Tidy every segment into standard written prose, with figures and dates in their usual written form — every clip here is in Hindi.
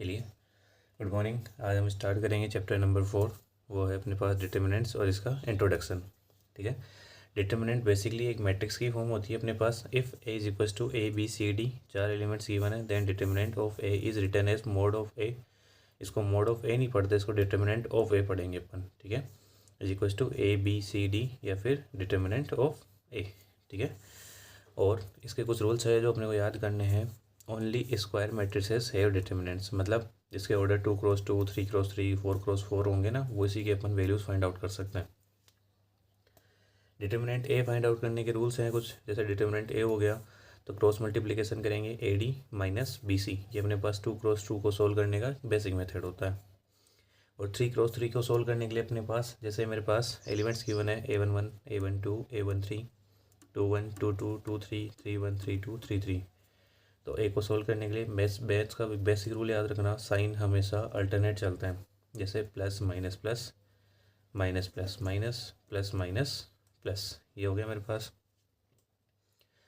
चलिए गुड मॉर्निंग। आज हम स्टार्ट करेंगे चैप्टर नंबर 4। वो है अपने पास डिटर्मिनेंट्स और इसका इंट्रोडक्शन। ठीक है। डिटर्मिनेंट बेसिकली एक मैट्रिक्स की फॉर्म होती है अपने पास। If A is equals to A B C D, 4 elements given है, then determinant of A is written as mod of A. इसको मोड ऑफ ए नहीं पढ़ते, इसको डिटर्मिनेंट ऑफ ए पढ़ेंगे अपन। ठीक है। Is equals to A B C d या फिर डिटर्मिनेंट ऑफ ए। ठीक है। और इसके कुछ रूल्स है जो अपने को याद करने हैं। Only square matrices have determinants, मतलब जिसके ऑर्डर 2x2 3x3 4x4 होंगे ना, वो इसी के अपन वैल्यूज़ फाइंड आउट कर सकते हैं। डिटर्मिनेंट ए फाइंड आउट करने के रूल्स हैं कुछ, जैसे डिटर्मिनेंट ए हो गया तो क्रॉस मल्टीप्लिकेशन करेंगे a d minus b c. ये अपने पास 2x2 को सोल्व करने का बेसिक मेथड होता है। और 3x3 को सोल्व करने के लिए अपने पास, जैसे मेरे पास एलिमेंट्स गिवन है A11 A12 A13 21 22 23 31 32 33। तो ए को सोल्व करने के लिए मैथ्स का बेसिक रूल याद रखना, साइन हमेशा अल्टरनेट चलता है। जैसे plus minus plus minus plus minus plus minus plus, ये हो गया मेरे पास।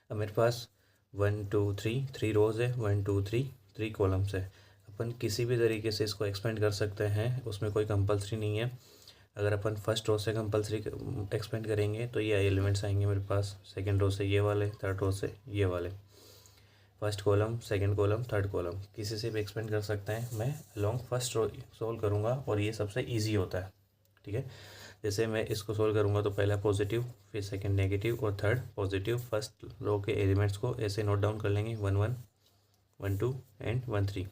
अब मेरे पास 1 2 3 3 रोज है, 1 2 3 3 कॉलम्स है। अपन किसी भी तरीके से इसको एक्सपेंड कर सकते हैं, उसमें कोई कंपलसरी नहीं है। अगर अपन फर्स्ट रो से कंपलसरी एक्सपेंड करेंगे तो ये एलिमेंट्स आएंगे मेरे पास, सेकंड रो से ये वाले, थर्ड रो से ये वाले, first column second column third column, किसी से भी एक्सपेंड कर सकते हैं। मैं लॉन्ग फर्स्ट रो सोल्व करूँगा और ये सबसे इजी होता है। ठीक है। जैसे मैं इसको सोल्व करूँगा तो पहला पॉजिटिव, फिर सेकंड नेगेटिव और थर्ड पॉजिटिव। फर्स्ट रो के एलिमेंट्स को ऐसे नोट डाउन कर लेंगे 1 1 1 2 एंड 1 3।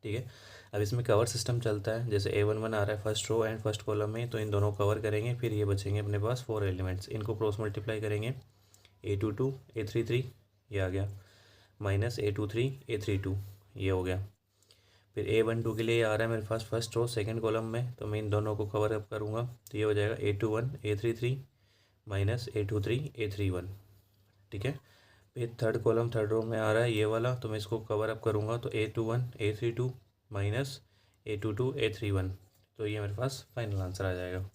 ठीक है। अब इसमें कवर सिस्टम चलता है, जैसे A11 आ रहा है first row and first column में, तो इन दोनों कवर करेंगे। फिर ये बचेंगे अपने पास 4 एलिमेंट्स, इनको क्रॉस मल्टीप्लाई करेंगे। A22 A33 ये आ गया, माइनस A23 A32 ये हो गया। फिर A12 के लिए आ रहा है मेरे पास फर्स्ट रो सेकंड कॉलम में, तो मैं इन दोनों को कवर अप करूँगा, तो ये हो जाएगा A21 A33 minus A23 A31। ठीक है। फिर थर्ड कॉलम थर्ड रो में आ रहा है ये वाला, तो मैं इसको कवर अप करूँगा, तो A21 A32 minus A22 A31। तो ये मेरे पास फाइनल आंसर आ जाएगा।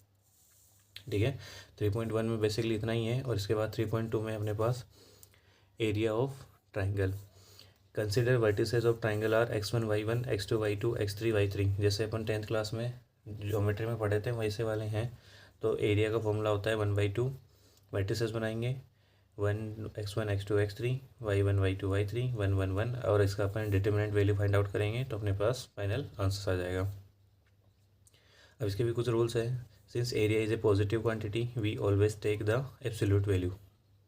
ठीक है। 3.1 में बेसिकली इतना ही है। और इसके बाद 3.2 में अपने पास area of triangle. Consider vertices of triangle are x1 y1 x2 y2 x3 y3। जैसे अपन 10th क्लास में ज्योमेट्री में पढ़े थे वैसे वाले हैं। तो एरिया का फॉर्मूला होता है 1/2। वर्टिसेस बनाएंगे 1 x1 x2 x3 y1 y2 y3 1 1 1, और इसका अपन डिटर्मिनेंट वैल्यू फाइंड आउट करेंगे तो अपने पास फाइनल आंसर आ जाएगा। अब इसके भी कुछ रूल्स है। Since area is a positive quantity we always take the absolute value.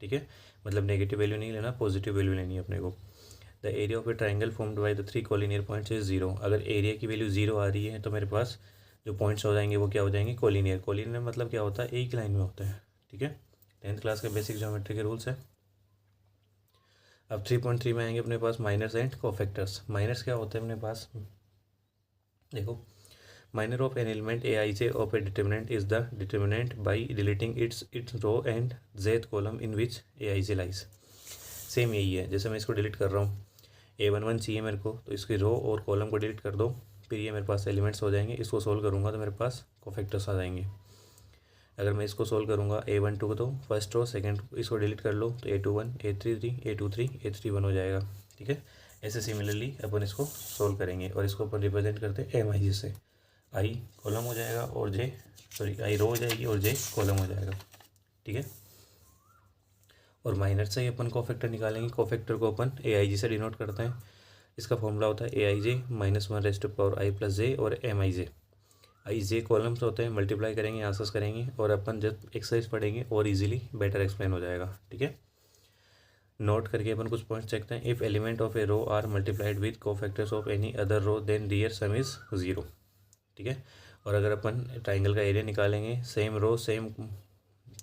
ठीक है। मतलब नेगेटिव वैल्यू नहीं लेना, पॉजिटिव वैल्यू लेनी है अपने को। The area of A triangle formed by the 3 collinear points is 0। अगर एरिया की वैल्यू 0 आ रही है तो मेरे पास जो पॉइंट्स हो जाएंगे वो क्या हो जाएंगे, कोलिनियर। कोलिनियर मतलब क्या होता है, एक लाइन में होता है। ठीक है। 10th क्लास के बेसिक ज्योमेट्री के रूल्स है। अब 3.3 में आएंगे अपने पास माइनर्स एंड कोफैक्टर्स। माइनर्स क्या होते हैं अपने पास, देखो, minor of an element aij of a determinant is the determinant by deleting its row and jth column in which aij lies। Same यही है, जैसे मैं इसको डिलीट कर रहा हूँ, A11 चाहिए मेरे को, तो इसकी रो और कॉलम को डिलीट कर दो, फिर ये मेरे पास एलिमेंट्स हो जाएंगे। इसको सोल्व करूँगा तो मेरे पास कोफैक्टर्स आ जाएंगे। अगर मैं इसको सोल्व करूँगा A12 को, तो फर्स्ट रो सेकंड इसको डिलीट कर लो, तो A21 A33 A23 A31 हो जाएगा। ठीक है। ऐसे सिमिलरली अपन इसको सोल्व करेंगे और इसको अपन रिप्रेजेंट करते हैं MIJ से। आई कॉलम हो जाएगा और जे, सॉरी, आई रो हो जाएगी और जे कॉलम हो जाएगा। ठीक है। और माइनर से ही अपन कोफैक्टर निकालेंगे। कोफैक्टर को अपन AIJ से डिनोट करते हैं। इसका फॉर्मूला होता है AIJ -1 raise to power I plus J और MIJ। आई जे कॉलम्स होते हैं, मल्टीप्लाई करेंगे, आंसर्स करेंगे, और अपन जब एक्सरसाइज पढ़ेंगे और इजीली बेटर एक्सप्लेन हो जाएगा। ठीक है। नोट करके अपन कुछ पॉइंट्स देखते हैं। If element of a row are multiplied with cofactors of any other row then their sum is 0। ठीक है। और अगर अपन ट्राइंगल का एरिया निकालेंगे सेम रो सेम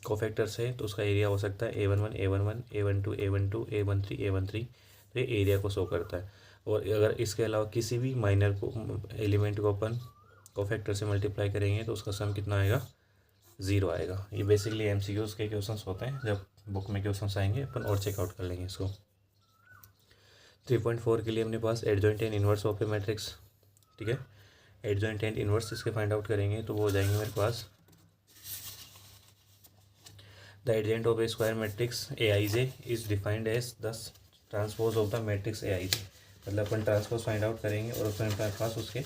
कोफैक्टर से, तो उसका एरिया हो सकता है A11 A11 A12 A12 A13 A13। तो ये एरिया को शो करता है। और अगर इसके अलावा किसी भी माइनर को एलिमेंट को अपन कोफैक्टर से मल्टीप्लाई करेंगे तो उसका सम कितना आएगा, 0 आएगा। ये बेसिकली MCQs के क्वेश्चंस होते हैं, जब बुक में क्वेश्चंस आएंगे अपन और चेकआउट कर लेंगे इसको। 3.4 के लिए अपने पास adjoint and inverse of a matrix. ठीक है। एडजॉइंट एंड इनवर्स इसके फाइंड आउट करेंगे तो वो हो जाएंगे मेरे पास, the adjoint of a square matrix AIJ is defined as the transpose of the matrix AIJ। मतलब अपन ट्रांसपोज फाइंड आउट करेंगे और उसमें अपने पास उसके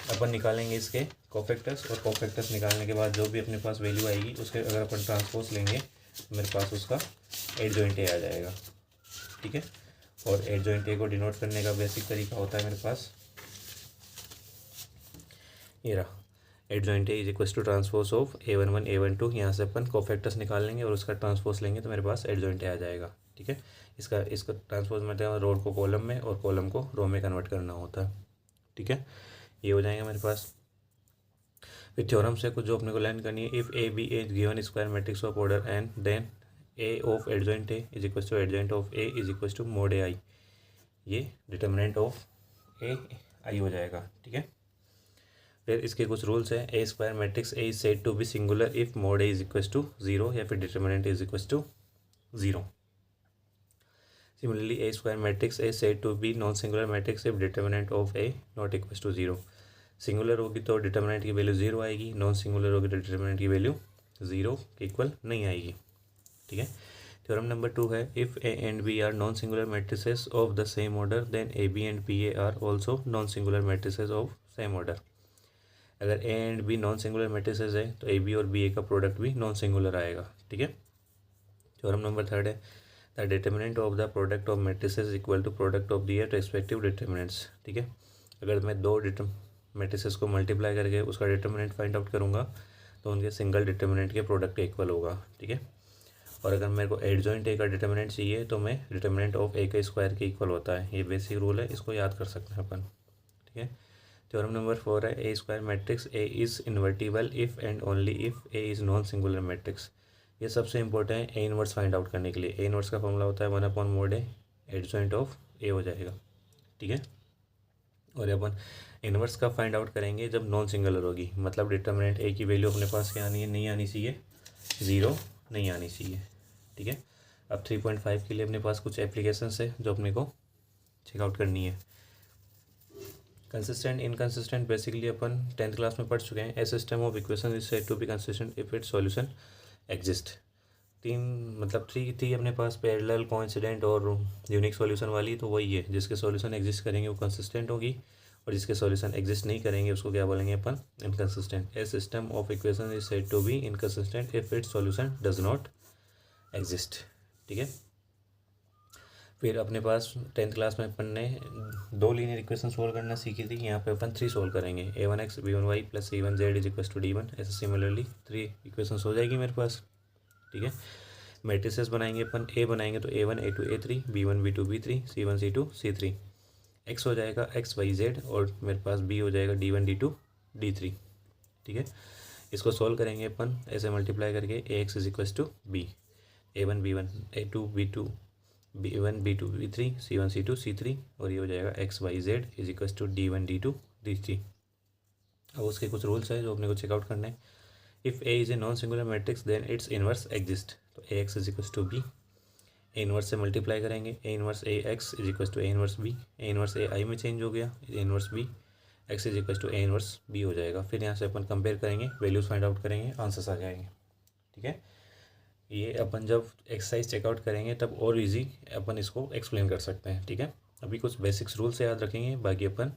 अपन निकालेंगे इसके कोफैक्टर्स, और कोफैक्टर्स निकालने के बाद जो भी अपने पास वैल्यू आएगी उसके अगर अपन ट्रांसपोज लेंगे तो मेरे पास उसका एडजॉइंट ए आ जाएगा। ठीक है, और एडजॉइंट ए को डिनोट करने का बेसिक तरीका होता है मेरे पास ये रहा, adjoint A is equal to transpose of A11 A12। यहाँ से अपन कोफैक्टर्स निकाल लेंगे और उसका ट्रांसपोज लेंगे तो मेरे पास एडजॉइंट ए आ जाएगा। ठीक है, इसका ट्रांसपोज मतलब रो को कॉलम में और कॉलम को रो में कन्वर्ट करना होता है। ठीक है, ये हो जाएगा मेरे पास। फिर थ्योरम से कुछ जो अपने को लर्न करनी है, if A be a given square matrix of order n then A of adjoint A is equal to adjoint of A is equal to mod A I, ये डिटर्मिनेंट ऑफ ए आई हो जाएगा। ठीक है, फिर इसके कुछ रूल्स हैं। A square matrix A is said to be singular if mod A is equal to 0 या फिर determinant is equal to 0। Similarly a square matrix A said to be non singular matrix if determinant of A not equal to 0। Singular होगी तो डिटर्मिनेंट की वैल्यू 0 आएगी, नॉन सिंगुलर होगी तो डिटर्मिनेंट की वैल्यू 0 के इक्वल नहीं आएगी। ठीक है, थ्योरम नंबर 2 है, if A and B are non singular matrices of the same order then A B and B A are also non singular matrices of same order. अगर A and B non singular matrices है तो ए बी और बी ए का प्रोडक्ट भी नॉन सिंगुलर आएगा। ठीक है, थ्योरम नंबर 3 है, the determinant of the product of matrices equal to product of their respective determinants. ठीक है, अगर मैं दो मैट्रिसेस को मल्टीप्लाई करके उसका डिटर्मिनेंट फाइंड आउट करूँगा तो उनके सिंगल डिटर्मिनेंट के प्रोडक्ट इक्वल होगा। ठीक है, और अगर मेरे को एडजॉइंट ए का डिटर्मिनेंट चाहिए तो मैं डिटर्मिनेंट ऑफ ए का स्क्वायर के इक्वल होता है। ये बेसिक रूल है, इसको याद कर सकते हैं अपन। ठीक है, थ्योरम नंबर 4 है, a square matrix A is invertible if and only if A is non singular matrix. ये सबसे इंपॉर्टेंट है ए इनवर्स फाइंड आउट करने के लिए। ए इनवर्स का फॉर्मूला होता है 1/mod ए, एडजॉइंट ऑफ ए हो जाएगा। ठीक है, और अपन इनवर्स का फाइंड आउट करेंगे जब नॉन सिंगुलर होगी, मतलब डिटर्मिनेंट ए की वैल्यू अपने पास क्या आनी है, नहीं आनी चाहिए, 0 नहीं आनी चाहिए। ठीक है, अब 3.5 के लिए अपने पास कुछ एप्लीकेशंस है जो अपने को चेकआउट करनी है। कंसिस्टेंट इनकंसिस्टेंट बेसिकली अपन 10th क्लास में पढ़ चुके हैं। A system of equation is said to be consistent if its solution exist. Three अपने पास पैरेलल, कोइंसिडेंट और यूनिक सॉल्यूशन वाली, तो वही है जिसके सॉल्यूशन एग्जिस्ट करेंगे वो कंसिस्टेंट होगी, और जिसके सॉल्यूशन एग्जिस्ट नहीं करेंगे उसको क्या बोलेंगे अपन, inconsistent. A system of equation is said to be inconsistent if its solution does not exist. ठीक है, फिर अपने पास 10th क्लास में अपन ने 2 लीनियर इक्वेशन सोल्व करना सीखी थी। यहाँ पे अपन 3 सोल्व करेंगे, a1x b1y plus c1z is equal to d1। ऐसे सिमिलरली 3 इक्वेशन हो जाएगी मेरे पास। ठीक है, मैट्रिसेस बनाएंगे अपन, ए बनाएंगे तो a1 a2 a3 b1 b2 b3 c1 c2 c3। x हो जाएगा x y z, और मेरे पास b हो जाएगा d1 d2 d3। ठीक है, इसको सोल्व करेंगे अपन ऐसे मल्टीप्लाई करके, ax is equal to b, a1 b1 a2 b2 b1 b2 b3 c1 c2 c3, और ये हो जाएगा x y z is equal to d1 d2 d3। अब उसके कुछ रूल्स है जो अपने को चेकआउट करना है। If A is a non singular matrix then its inverse exist, तो A X is equal to B, A inverse से मल्टीप्लाई करेंगे, A inverse A X is equal to A inverse B, A inverse A I में चेंज हो गया, A inverse B X is equal to A inverse B हो जाएगा। फिर यहाँ से अपन कंपेयर करेंगे, वैल्यूज फाइंड आउट करेंगे, आंसर्स आ जाएंगे। ठीक है, ये अपन जब एक्सरसाइज चेकआउट करेंगे तब और इजी अपन इसको एक्सप्लेन कर सकते हैं। ठीक है, अभी कुछ बेसिक्स रूल्स याद रखेंगे, बाकी अपन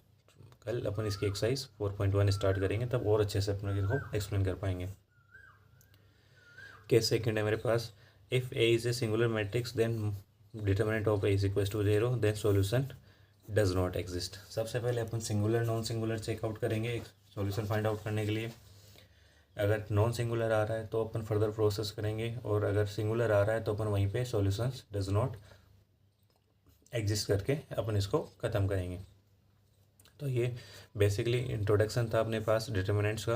कल अपन इसकी एक्सरसाइज 4.1 स्टार्ट करेंगे, तब और अच्छे से अपन इसको एक्सप्लेन कर पाएंगे। केस सेकंड है मेरे पास, if A is a singular matrix then determinant of A is equal to 0 then solution does not exist. सबसे पहले अपन सिंगुलर नॉन सिंगुलर चेकआउट करेंगे सॉल्यूशन फाइंड आउट करने के लिए। अगर नॉन सिंगुलर आ रहा है तो अपन फर्दर प्रोसेस करेंगे, और अगर सिंगुलर आ रहा है तो अपन वहीं पे सॉल्यूशंस डज नॉट एग्जिस्ट करके अपन इसको ख़त्म करेंगे। तो ये बेसिकली इंट्रोडक्शन था अपने पास डिटर्मिनेंट्स का।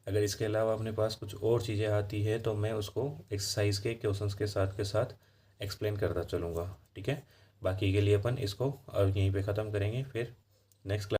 अगर इसके अलावा अपने पास कुछ और चीज़ें आती है तो मैं उसको एक्सरसाइज के क्वेश्चंस के साथ एक्सप्लेन करता चलूँगा। ठीक है, बाकी के लिए अपन इसको अब यहीं पे ख़त्म करेंगे, फिर नेक्स्ट क्लास